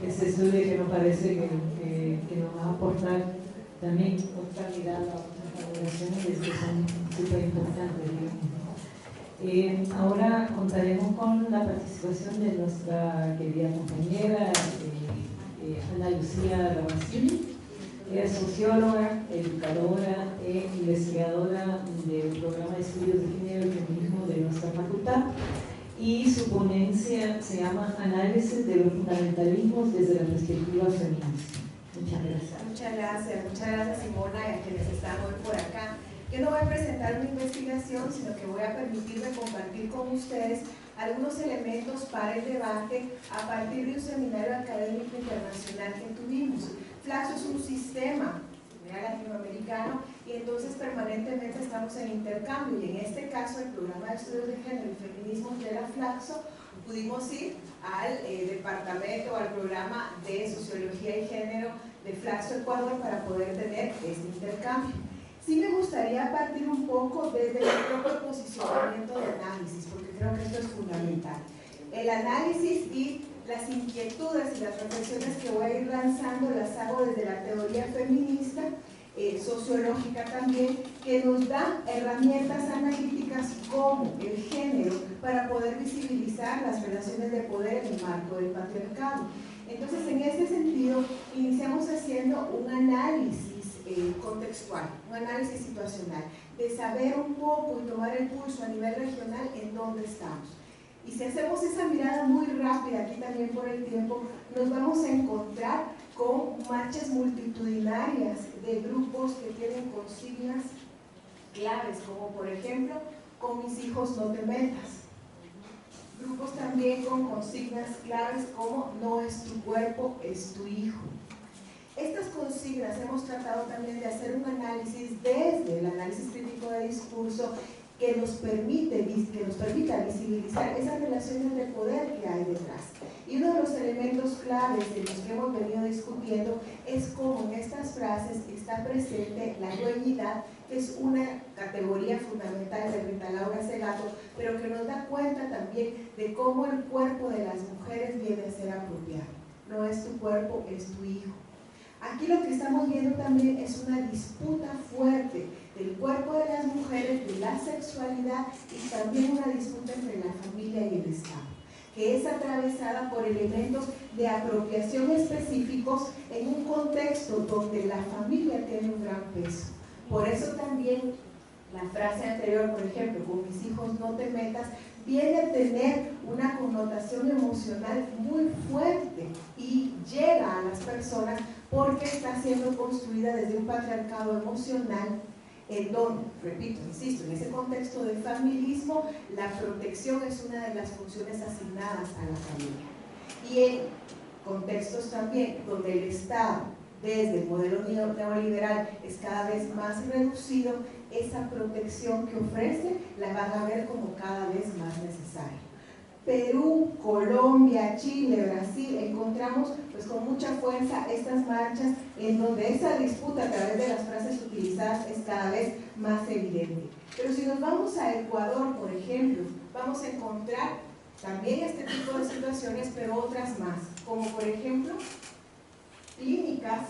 ese estudio que nos parece que nos va a aportar también otra mirada a otras valoraciones que son súper importantes. Ahora contaremos con la participación de nuestra querida compañera Ana Lucía Ramazzini. Ella es socióloga, educadora e investigadora del programa de estudios de género y feminismo de nuestra facultad, y su ponencia se llama Análisis de los fundamentalismos desde la perspectiva feminista. Muchas gracias. Muchas gracias Simona y a quienes están hoy por acá. Yo no voy a presentar una investigación, sino que voy a permitirme compartir con ustedes algunos elementos para el debate a partir de un seminario académico internacional que tuvimos. Flaxo es un sistema latinoamericano y entonces permanentemente estamos en intercambio, y en este caso el programa de estudios de género y feminismo de la Flaxo pudimos ir al departamento, al programa de sociología y género de Flaxo Ecuador para poder tener este intercambio. Sí me gustaría partir un poco desde el propio posicionamiento de análisis, porque creo que esto es fundamental. El análisis y las inquietudes y las reflexiones que voy a ir lanzando las hago desde la teoría feminista, sociológica también, que nos da herramientas analíticas como el género para poder visibilizar las relaciones de poder en el marco del patriarcado. Entonces, en este sentido, iniciamos haciendo un análisis contextual, un análisis situacional, de saber un poco y tomar el pulso a nivel regional en dónde estamos. Y si hacemos esa mirada muy rápida, aquí también por el tiempo, nos vamos a encontrar con marchas multitudinarias de grupos que tienen consignas claves, como por ejemplo, con mis hijos no te metas. Grupos también con consignas claves como no es tu cuerpo, es tu hijo. Estas consignas hemos tratado también de hacer un análisis desde el análisis crítico de discurso que nos permita visibilizar esas relaciones de poder que hay detrás. Y uno de los elementos claves de los que hemos venido discutiendo es cómo en estas frases está presente la dueñidad, que es una categoría fundamental de Rita Laura Segato, pero que nos da cuenta también de cómo el cuerpo de las mujeres viene a ser apropiado. No es tu cuerpo, es tu hijo. Aquí lo que estamos viendo también es una disputa fuerte del cuerpo de las mujeres, de la sexualidad, y también una disputa entre la familia y el Estado, que es atravesada por elementos de apropiación específicos en un contexto donde la familia tiene un gran peso. Por eso también la frase anterior, por ejemplo, con mis hijos no te metas, viene a tener una connotación emocional muy fuerte y llega a las personas porque está siendo construida desde un patriarcado emocional en donde, repito, insisto, en ese contexto de familismo, la protección es una de las funciones asignadas a la familia. Y en contextos también donde el Estado, desde el modelo neoliberal, es cada vez más reducido, esa protección que ofrece la van a ver como cada vez más necesaria. Perú, Colombia, Chile, Brasil, encontramos pues con mucha fuerza estas marchas en donde esa disputa a través de las frases utilizadas es cada vez más evidente. Pero si nos vamos a Ecuador, por ejemplo, vamos a encontrar también este tipo de situaciones, pero otras más, como por ejemplo clínicas,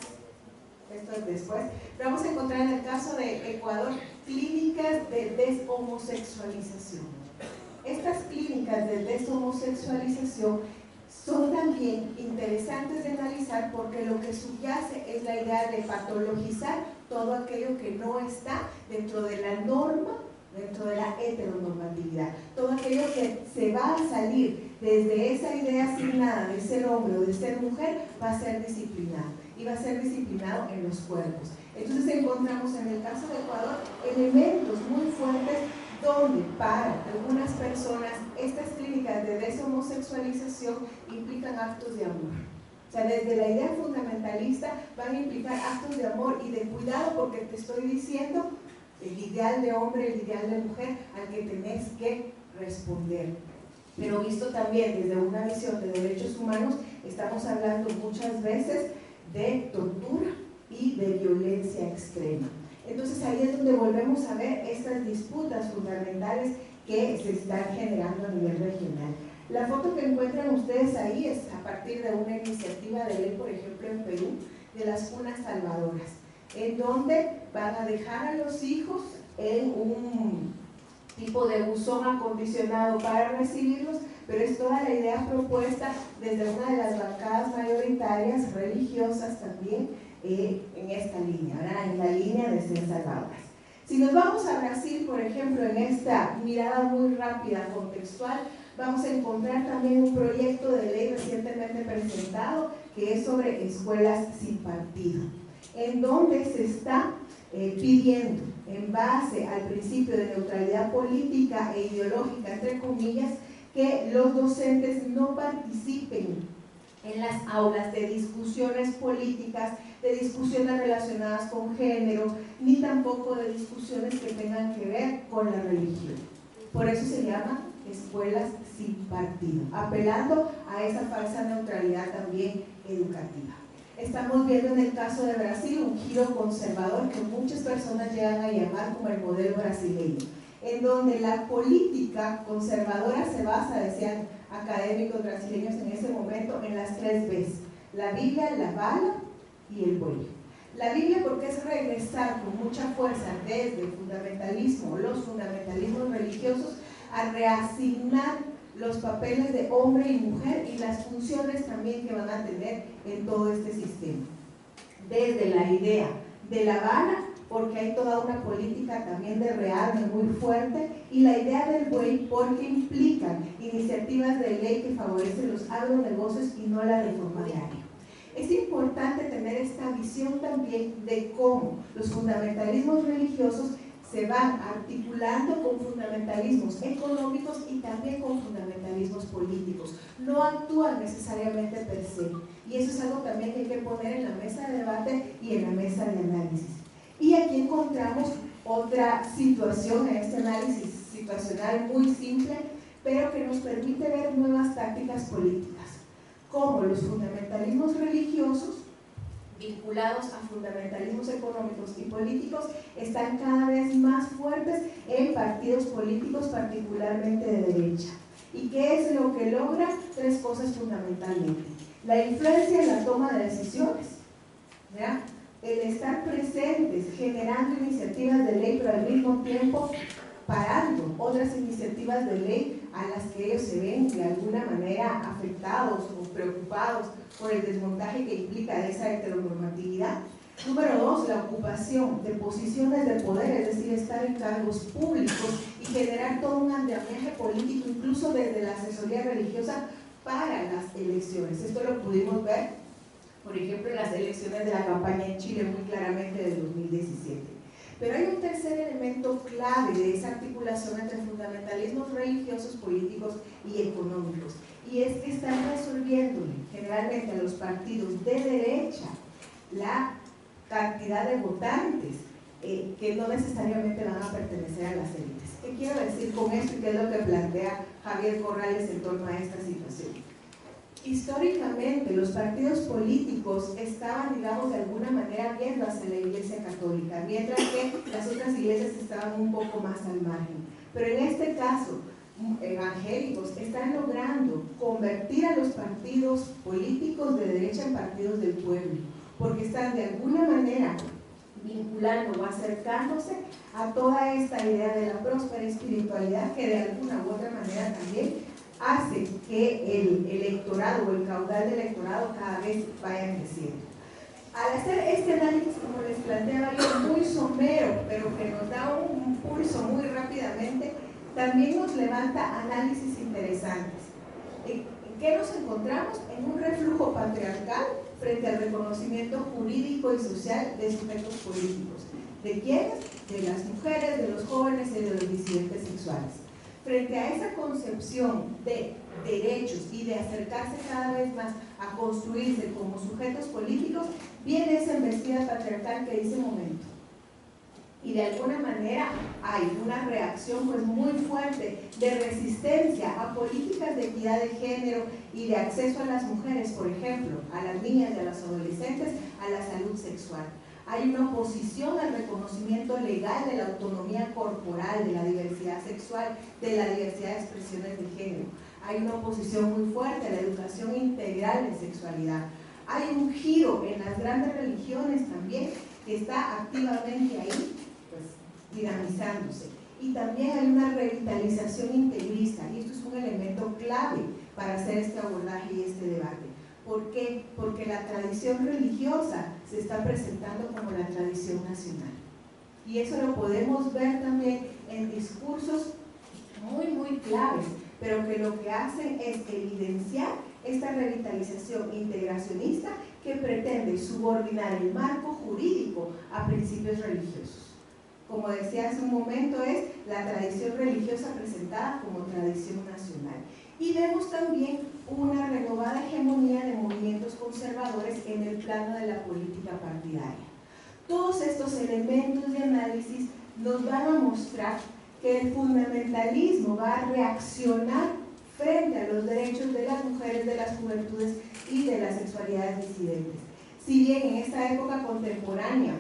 esto es después, pero vamos a encontrar en el caso de Ecuador clínicas de deshomosexualización. Estas clínicas de deshomosexualización son también interesantes de analizar porque lo que subyace es la idea de patologizar todo aquello que no está dentro de la norma, dentro de la heteronormatividad. Todo aquello que se va a salir desde esa idea asignada de ser hombre o de ser mujer va a ser disciplinado, y va a ser disciplinado en los cuerpos. Entonces encontramos en el caso de Ecuador elementos muy fuertes donde para algunas personas estas clínicas de deshomosexualización implican actos de amor. O sea, desde la idea fundamentalista van a implicar actos de amor y de cuidado, porque te estoy diciendo el ideal de hombre, el ideal de mujer al que tenés que responder. Pero visto también desde una visión de derechos humanos, estamos hablando muchas veces de tortura y de violencia extrema. Entonces ahí es donde volvemos a ver estas disputas fundamentales que se están generando a nivel regional. La foto que encuentran ustedes ahí está de una iniciativa de ley, por ejemplo en Perú, de las cunas salvadoras, en donde van a dejar a los hijos en un tipo de buzón acondicionado para recibirlos, pero es toda la idea propuesta desde una de las bancadas mayoritarias religiosas también en esta línea, ¿verdad? En la línea de ser salvadoras. Si nos vamos a Brasil, por ejemplo, en esta mirada muy rápida, contextual, vamos a encontrar también un proyecto de ley recientemente presentado que es sobre escuelas sin partido, en donde se está pidiendo, en base al principio de neutralidad política e ideológica, entre comillas, que los docentes no participen en las aulas de discusiones políticas, de discusiones relacionadas con género, ni tampoco de discusiones que tengan que ver con la religión. Por eso se llama escuelas sin partido, apelando a esa falsa neutralidad también educativa. Estamos viendo en el caso de Brasil un giro conservador que muchas personas llegan a llamar como el modelo brasileño, en donde la política conservadora se basa, decían académicos brasileños en ese momento, en las 3 Bs: la Biblia, la bala y el buey. La Biblia porque es regresar con mucha fuerza desde el fundamentalismo, los fundamentalismos religiosos, a reasignar los papeles de hombre y mujer y las funciones también que van a tener en todo este sistema. Desde la idea de la bala, porque hay toda una política también de rearme muy fuerte, y la idea del buey porque implican iniciativas de ley que favorecen los agronegocios y no la reforma agraria. Es importante tener esta visión también de cómo los fundamentalismos religiosos se van articulando con fundamentalismos económicos y también con fundamentalismos políticos. No actúan necesariamente per se. Y eso es algo también que hay que poner en la mesa de debate y en la mesa de análisis. Y aquí encontramos otra situación en este análisis situacional muy simple, pero que nos permite ver nuevas tácticas políticas, como los fundamentalismos religiosos vinculados a fundamentalismos económicos y políticos están cada vez más fuertes en partidos políticos, particularmente de derecha. ¿Y qué es lo que logra? 3 cosas fundamentalmente: la influencia en la toma de decisiones, ¿ya? El estar presentes, generando iniciativas de ley, pero al mismo tiempo parando otras iniciativas de ley a las que ellos se ven de alguna manera afectados o preocupados por el desmontaje que implica esa heteronormatividad. Número 2, la ocupación de posiciones de poder, es decir, estar en cargos públicos y generar todo un andamiaje político, incluso desde la asesoría religiosa para las elecciones. Esto lo pudimos ver, por ejemplo, en las elecciones de la campaña en Chile muy claramente del 2017. Pero hay un tercer elemento clave de esa articulación entre fundamentalismos religiosos, políticos y económicos, y es que están resolviéndole generalmente a los partidos de derecha la cantidad de votantes que no necesariamente van a pertenecer a las élites. ¿Qué quiero decir con esto y qué es lo que plantea Javier Corrales en torno a esta situación? Históricamente los partidos políticos estaban, digamos, de alguna manera viendo hacia la Iglesia Católica, mientras que las otras iglesias estaban un poco más al margen. Pero en este caso, evangélicos están logrando convertir a los partidos políticos de derecha en partidos del pueblo, porque están de alguna manera vinculando o acercándose a toda esta idea de la próspera espiritualidad que de alguna u otra manera también hace que el electorado o el caudal del electorado cada vez vaya creciendo. Al hacer este análisis, como les planteaba yo, muy somero, pero que nos da un pulso muy rápidamente, también nos levanta análisis interesantes. ¿En qué nos encontramos? En un reflujo patriarcal frente al reconocimiento jurídico y social de sujetos políticos. ¿De quiénes? De las mujeres, de los jóvenes y de los disidentes sexuales. Frente a esa concepción de derechos y de acercarse cada vez más a construirse como sujetos políticos, viene esa embestida patriarcal que dice: momento. Y de alguna manera hay una reacción pues muy fuerte de resistencia a políticas de equidad de género y de acceso a las mujeres, por ejemplo, a las niñas y a las adolescentes, a la salud sexual. Hay una oposición al reconocimiento legal de la autonomía corporal, de la diversidad sexual, de la diversidad de expresiones de género. hay una oposición muy fuerte a la educación integral de sexualidad. Hay un giro en las grandes religiones también que está activamente ahí, pues, dinamizándose. Y también hay una revitalización integrista, y esto es un elemento clave para hacer este abordaje y este debate. ¿Por qué? Porque la tradición religiosa se está presentando como la tradición nacional. Y eso lo podemos ver también en discursos muy claves, pero que lo que hacen es evidenciar esta revitalización integracionista que pretende subordinar el marco jurídico a principios religiosos. Como decía hace un momento, es la tradición religiosa presentada como tradición nacional. Y vemos también una renovada hegemonía de movimientos conservadores en el plano de la política partidaria. Todos estos elementos de análisis nos van a mostrar que el fundamentalismo va a reaccionar frente a los derechos de las mujeres, de las juventudes y de las sexualidades disidentes. Si bien en esta época contemporánea,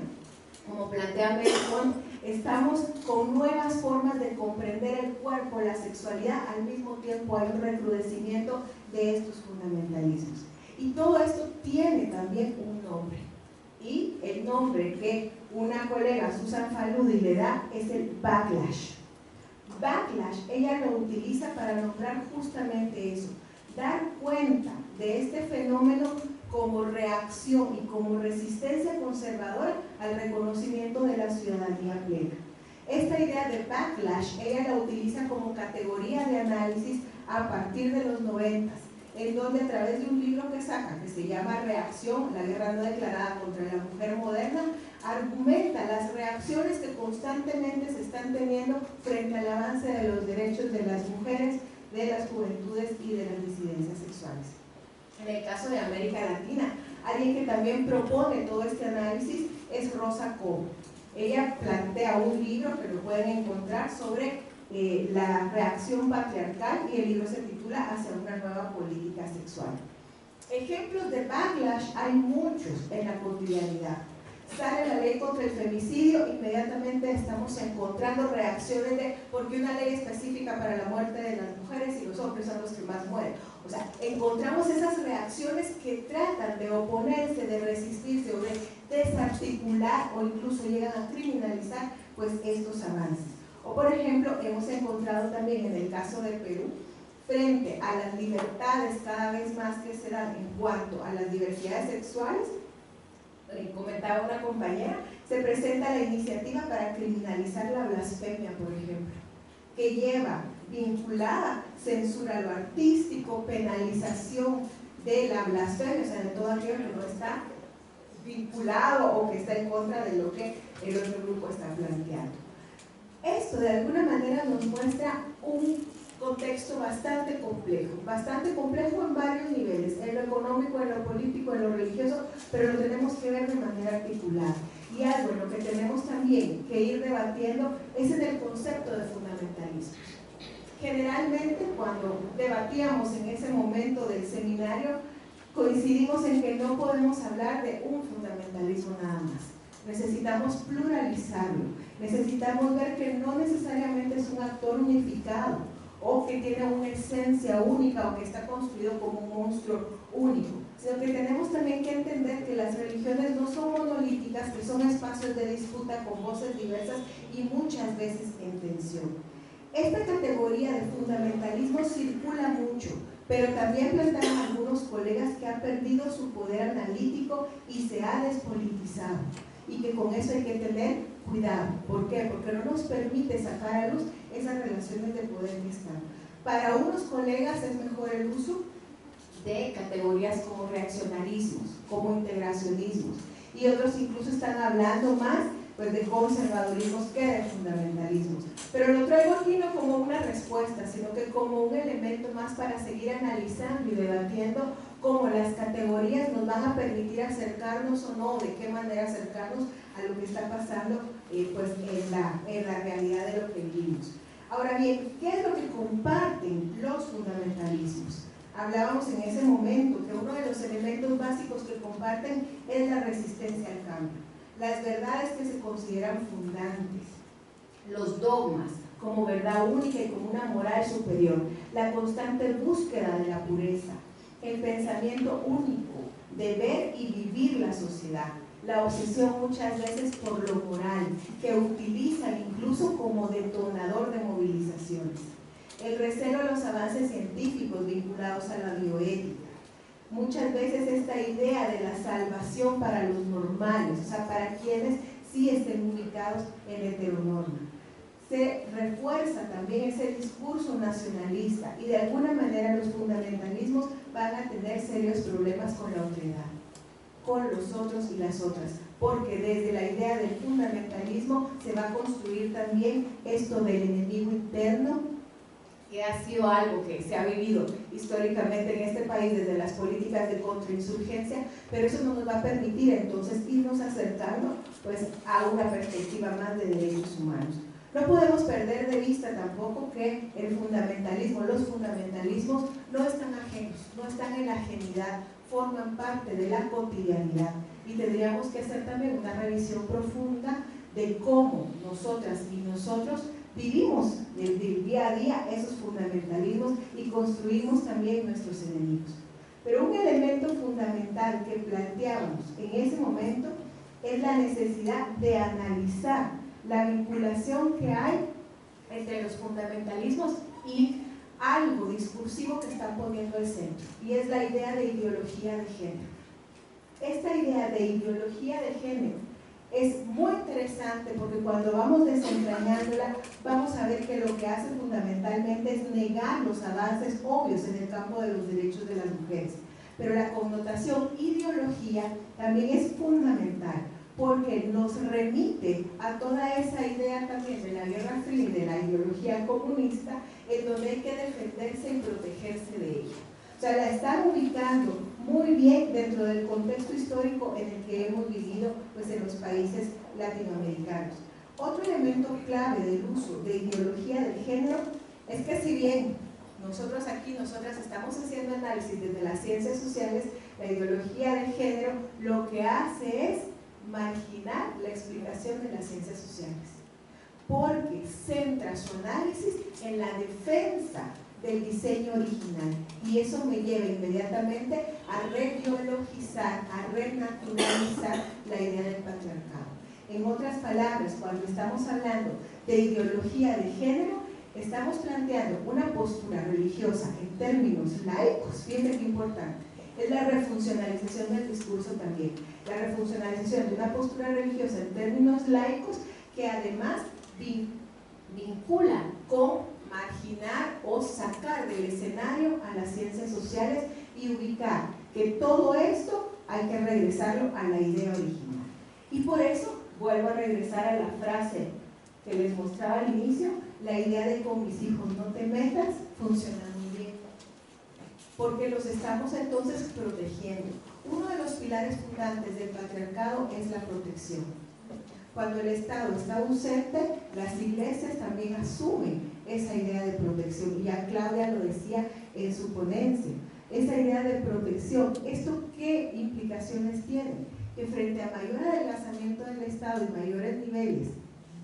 como plantea Melton, estamos con nuevas formas de comprender el cuerpo, la sexualidad, al mismo tiempo hay un recrudecimiento de estos fundamentalismos. Y todo esto tiene también un nombre. Y el nombre que una colega, Susan Faludi, le da es el backlash. Backlash, ella lo utiliza para nombrar justamente eso, dar cuenta de este fenómeno como reacción y como resistencia conservadora al reconocimiento de la ciudadanía plena. Esta idea de backlash, ella la utiliza como categoría de análisis a partir de los 90, en donde a través de un libro que saca, que se llama Reacción, la guerra no declarada contra la mujer moderna, argumenta las reacciones que constantemente se están teniendo frente al avance de los derechos de las mujeres, de las juventudes y de las disidencias sexuales. En el caso de América Latina, alguien que también propone todo este análisis es Rosa Cobo. Ella plantea un libro que lo pueden encontrar sobre la reacción patriarcal, y el libro se titula Hacia una nueva política sexual. Ejemplos de backlash hay muchos en la cotidianidad. Sale la ley contra el femicidio, inmediatamente estamos encontrando reacciones de por qué una ley específica para la muerte de las mujeres y los hombres son los que más mueren. O sea, encontramos esas reacciones que tratan de oponerse, de resistirse o de desarticular o incluso llegan a criminalizar pues estos avances. O por ejemplo, hemos encontrado también en el caso de Perú, frente a las libertades cada vez más que se dan en cuanto a las diversidades sexuales, comentaba una compañera, se presenta la iniciativa para criminalizar la blasfemia, por ejemplo, que lleva vinculada censura a lo artístico, penalización de la blasfemia, o sea, de todo aquello que no está vinculado o que está en contra de lo que el otro grupo está planteando. Esto de alguna manera nos muestra un contexto bastante complejo en varios niveles, en lo económico, en lo político, en lo religioso, pero lo tenemos que ver de manera articulada. Y algo en lo que tenemos también que ir debatiendo es en el concepto de fundamentalismo. Generalmente cuando debatíamos en ese momento del seminario, coincidimos en que no podemos hablar de un fundamentalismo nada más. Necesitamos pluralizarlo, necesitamos ver que no necesariamente es un actor unificado o que tiene una esencia única o que está construido como un monstruo único, sino que tenemos también que entender que las religiones no son monolíticas, que son espacios de disputa con voces diversas y muchas veces en tensión. Esta categoría de fundamentalismo circula mucho, pero también plantean algunos colegas que ha perdido su poder analítico y se ha despolitizado, y que con eso hay que tener cuidado. ¿Por qué? Porque no nos permite sacar a luz esas relaciones de poder que están. Para unos colegas es mejor el uso de categorías como reaccionarismos, como integracionismos, y otros incluso están hablando más pues, de conservadurismos que de fundamentalismos. Pero lo traigo aquí no como una respuesta, sino que como un elemento más para seguir analizando y debatiendo cómo las categorías nos van a permitir acercarnos o no, de qué manera acercarnos a lo que está pasando pues en la realidad de lo que vivimos. Ahora bien, ¿qué es lo que comparten los fundamentalismos? Hablábamos en ese momento que uno de los elementos básicos que comparten es la resistencia al cambio, las verdades que se consideran fundantes, los dogmas, como verdad única y como una moral superior, la constante búsqueda de la pureza, el pensamiento único de ver y vivir la sociedad, la obsesión muchas veces por lo moral, que utilizan incluso como detonador de movilizaciones, el recelo a los avances científicos vinculados a la bioética, muchas veces esta idea de la salvación para los normales, o sea, para quienes sí estén ubicados en heteronorma. Se refuerza también ese discurso nacionalista y de alguna manera los fundamentalismos van a tener serios problemas con la otredad, con los otros y las otras, porque desde la idea del fundamentalismo se va a construir también esto del enemigo interno, que ha sido algo que se ha vivido históricamente en este país desde las políticas de contrainsurgencia, pero eso no nos va a permitir entonces irnos acercando pues, a una perspectiva más de derechos humanos. No podemos perder de vista tampoco que el fundamentalismo, los fundamentalismos no están ajenos, no están en la ajenidad, forman parte de la cotidianidad y tendríamos que hacer también una revisión profunda de cómo nosotras y nosotros vivimos del día a día esos fundamentalismos y construimos también nuestros enemigos. Pero un elemento fundamental que planteábamos en ese momento es la necesidad de analizar la vinculación que hay entre los fundamentalismos y algo discursivo que están poniendo al centro, y es la idea de ideología de género. Esta idea de ideología de género es muy interesante porque cuando vamos desentrañándola vamos a ver que lo que hace fundamentalmente es negar los avances obvios en el campo de los derechos de las mujeres. Pero la connotación ideología también es fundamental porque nos remite a toda esa idea también de la Guerra Fría y de la ideología comunista en donde hay que defenderse y protegerse de ella. O sea, la están ubicando muy bien dentro del contexto histórico en el que hemos vivido pues, en los países latinoamericanos. Otro elemento clave del uso de ideología del género es que si bien nosotras estamos haciendo análisis desde las ciencias sociales, la ideología del género lo que hace es marginar la explicación de las ciencias sociales, porque centra su análisis en la defensa del diseño original, y eso me lleva inmediatamente a rebiologizar, a renaturalizar la idea del patriarcado. En otras palabras, cuando estamos hablando de ideología de género, estamos planteando una postura religiosa en términos laicos, fíjense qué importante, es la refuncionalización del discurso también, la refuncionalización de una postura religiosa en términos laicos que además vincula con marginar o sacar del escenario a las ciencias sociales y ubicar que todo esto hay que regresarlo a la idea original. Y por eso vuelvo a regresar a la frase que les mostraba al inicio, la idea de con mis hijos no te metas, funciona muy bien, porque los estamos entonces protegiendo. Uno de los pilares fundantes del patriarcado es la protección. Cuando el Estado está ausente, las iglesias también asumen esa idea de protección, y ya Claudia lo decía en su ponencia, esa idea de protección. ¿Esto qué implicaciones tiene? Que frente a mayor adelgazamiento del Estado y mayores niveles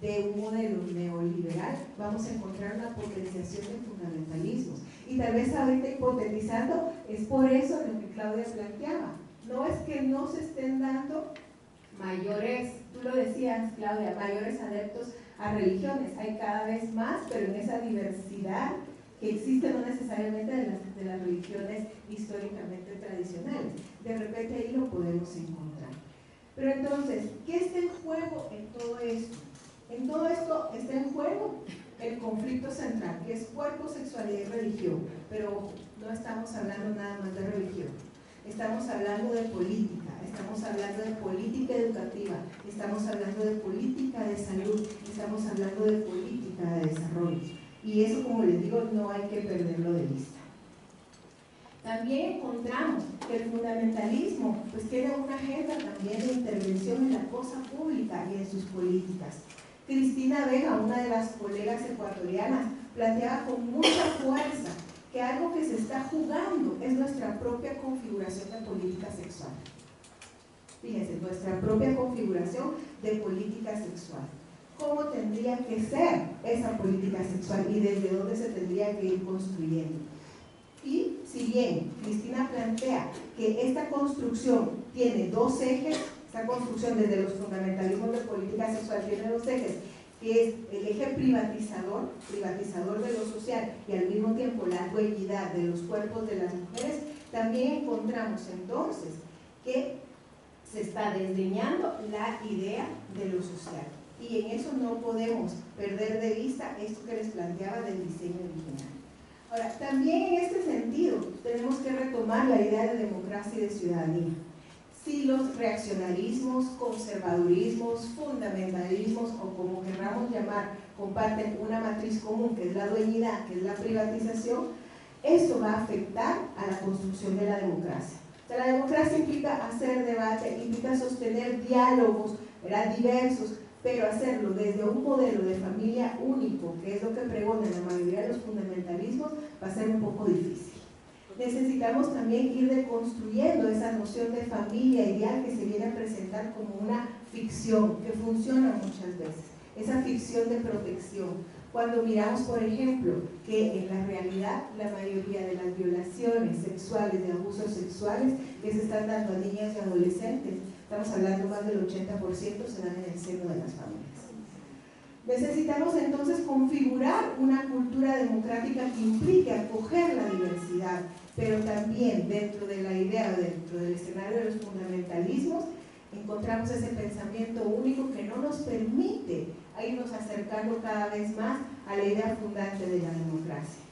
de un modelo neoliberal, vamos a encontrar una potenciación de fundamentalismos. Y tal vez ahorita hipotetizando, es por eso lo que Claudia planteaba. No es que no se estén dando mayores, tú lo decías Claudia, mayores adeptos a religiones, hay cada vez más, pero en esa diversidad que existe no necesariamente de las religiones históricamente tradicionales. De repente ahí lo podemos encontrar. Pero entonces, ¿qué está en juego en todo esto? En todo esto está en juego el conflicto central, que es cuerpo, sexualidad y religión. Pero ojo, no estamos hablando nada más de religión. Estamos hablando de política, estamos hablando de política educativa, estamos hablando de política de salud, estamos hablando de política de desarrollo. Y eso, como les digo, no hay que perderlo de vista. También encontramos que el fundamentalismo pues, tiene una agenda también de intervención en la cosa pública y en sus políticas. Cristina Vega, una de las colegas ecuatorianas, planteaba con mucha fuerza que algo que se está jugando es nuestra propia configuración de política sexual. Fíjense, nuestra propia configuración de política sexual. cómo tendría que ser esa política sexual y desde dónde se tendría que ir construyendo. Y si bien Cristina plantea que esta construcción tiene dos ejes, esta construcción desde los fundamentalismos de política sexual tiene dos ejes, que es el eje privatizador de lo social y al mismo tiempo la dueñidad de los cuerpos de las mujeres, también encontramos entonces que se está desdeñando la idea de lo social. Y en eso no podemos perder de vista esto que les planteaba del diseño original. Ahora, también en este sentido tenemos que retomar la idea de democracia y de ciudadanía. Si los reaccionarismos, conservadurismos, fundamentalismos o como queramos llamar, comparten una matriz común que es la dueñidad, que es la privatización, esto va a afectar a la construcción de la democracia. O sea, la democracia implica hacer debate, implica sostener diálogos, ¿verdad?, diversos, pero hacerlo desde un modelo de familia único, que es lo que pregonan la mayoría de los fundamentalismos, va a ser un poco difícil. Necesitamos también ir deconstruyendo esa noción de familia ideal que se viene a presentar como una ficción, que funciona muchas veces, esa ficción de protección. Cuando miramos, por ejemplo, que en la realidad la mayoría de las violaciones sexuales, de abusos sexuales que se están dando a niñas y adolescentes, estamos hablando más del 80%, se dan en el seno de las familias. Necesitamos entonces configurar una cultura democrática que implique acoger la diversidad, pero también dentro de la idea, dentro del escenario de los fundamentalismos, encontramos ese pensamiento único que no nos permite irnos acercando cada vez más a la idea fundante de la democracia.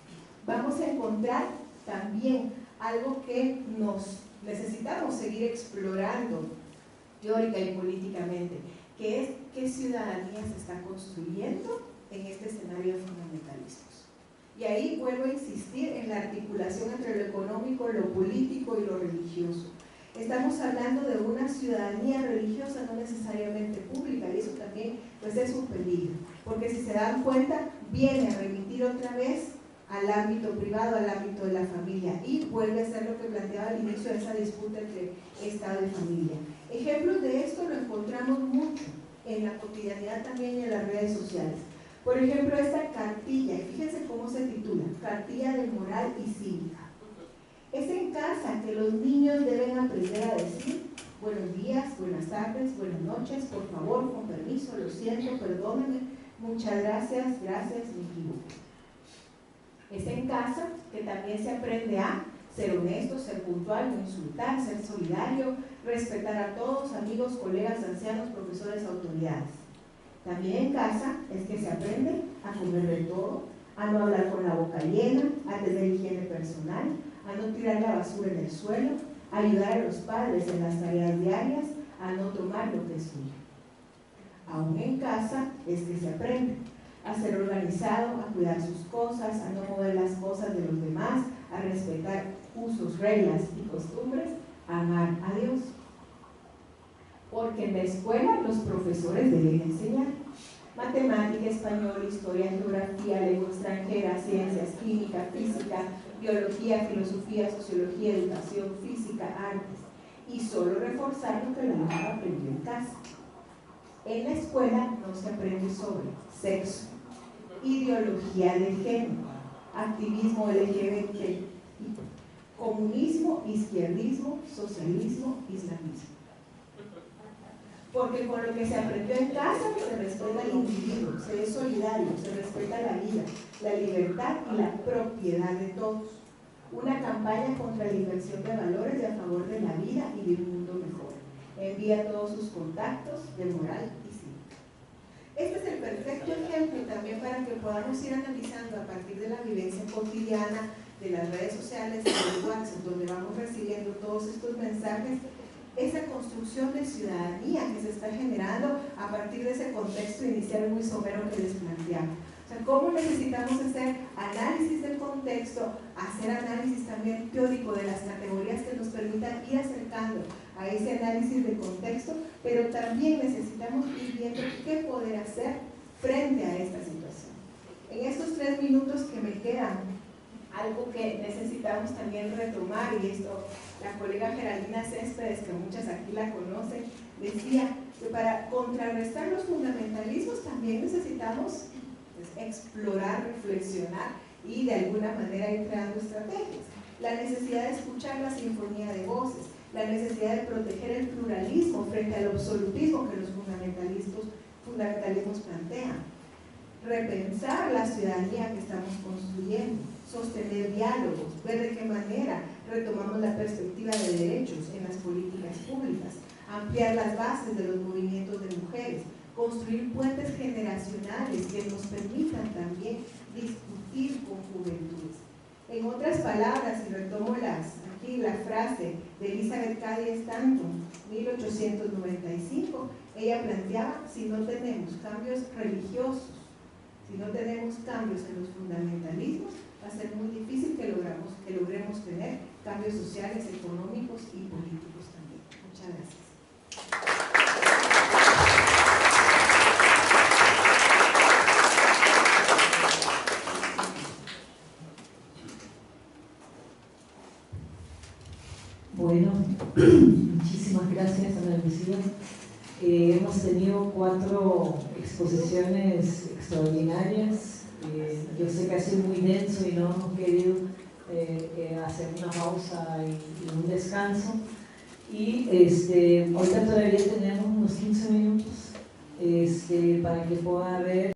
Vamos a encontrar también algo que nos necesitamos seguir explorando teórica y políticamente, que es qué ciudadanía se está construyendo en este escenario de fundamentalismos. Y ahí vuelvo a insistir en la articulación entre lo económico, lo político y lo religioso. Estamos hablando de una ciudadanía religiosa, no necesariamente pública, y eso también pues, es un peligro, porque si se dan cuenta, viene a remitir otra vez al ámbito privado, al ámbito de la familia, y vuelve a ser lo que planteaba al inicio de esa disputa entre Estado y familia. Ejemplos de esto lo encontramos mucho en la cotidianidad también y en las redes sociales. Por ejemplo, esta cartilla, y fíjense cómo se titula, Cartilla de Moral y Cívica. Es en casa que los niños deben aprender a decir buenos días, buenas tardes, buenas noches, por favor, con permiso, lo siento, perdónenme, muchas gracias, gracias, me equivoco. Es en casa que también se aprende a ser honesto, ser puntual, no insultar, ser solidario, respetar a todos, amigos, colegas, ancianos, profesores, autoridades. También en casa es que se aprende a comer de todo, a no hablar con la boca llena, a tener higiene personal, a no tirar la basura en el suelo, a ayudar a los padres en las tareas diarias, a no tomar lo que es suyo. Aún en casa es que se aprende a ser organizado, a cuidar sus cosas, a no mover las cosas de los demás, a respetar usos, reglas y costumbres, a amar a Dios. Porque en la escuela los profesores deben enseñar matemática, español, historia, geografía, lengua extranjera, ciencias, química, física, biología, filosofía, sociología, educación, física, artes, y solo reforzar lo que el alumno aprendió en casa. En la escuela no se aprende sobre sexo, ideología de género, activismo LGBT, comunismo, izquierdismo, socialismo, islamismo. Porque con lo que se aprendió en casa se respeta al individuo, se es solidario, se respeta la vida, la libertad y la propiedad de todos. Una campaña contra la inversión de valores y a favor de la vida y de un mundo mejor. Envía a todos sus contactos de moral y cívica. Este es el perfecto ejemplo también para que podamos ir analizando a partir de la vivencia cotidiana, de las redes sociales, de los WhatsApp, donde vamos recibiendo todos estos mensajes, esa construcción de ciudadanía que se está generando a partir de ese contexto inicial muy somero que les planteaba. O sea, cómo necesitamos hacer análisis del contexto, hacer análisis también teórico de las categorías que nos permitan ir acercando a ese análisis de contexto, pero también necesitamos ir viendo qué poder hacer frente a esta situación. En estos 3 minutos que me quedan, algo que necesitamos también retomar, y esto la colega Geraldina Céspedes, que muchas aquí la conocen, decía, que para contrarrestar los fundamentalismos también necesitamos explorar, reflexionar y de alguna manera ir creando estrategias. La necesidad de escuchar la sinfonía de voces, la necesidad de proteger el pluralismo frente al absolutismo que los fundamentalismos plantean, repensar la ciudadanía que estamos construyendo, sostener diálogos, ver de qué manera retomamos la perspectiva de derechos en las políticas públicas, ampliar las bases de los movimientos de mujeres, construir puentes generacionales que nos permitan también discutir con juventudes. En otras palabras, y retomo aquí la frase de Elizabeth Cady Stanton, 1895, ella planteaba: si no tenemos cambios religiosos, si no tenemos cambios en los fundamentalismos, va a ser muy difícil que logremos tener cambios sociales, económicos y políticos también. Muchas gracias. Bueno, muchísimas gracias, Ana Lucía. Hemos tenido 4 exposiciones extraordinarias. Yo sé que ha sido muy denso y no hemos querido hacer una pausa y un descanso. Y ahorita todavía tenemos unos 15 minutos para que pueda haber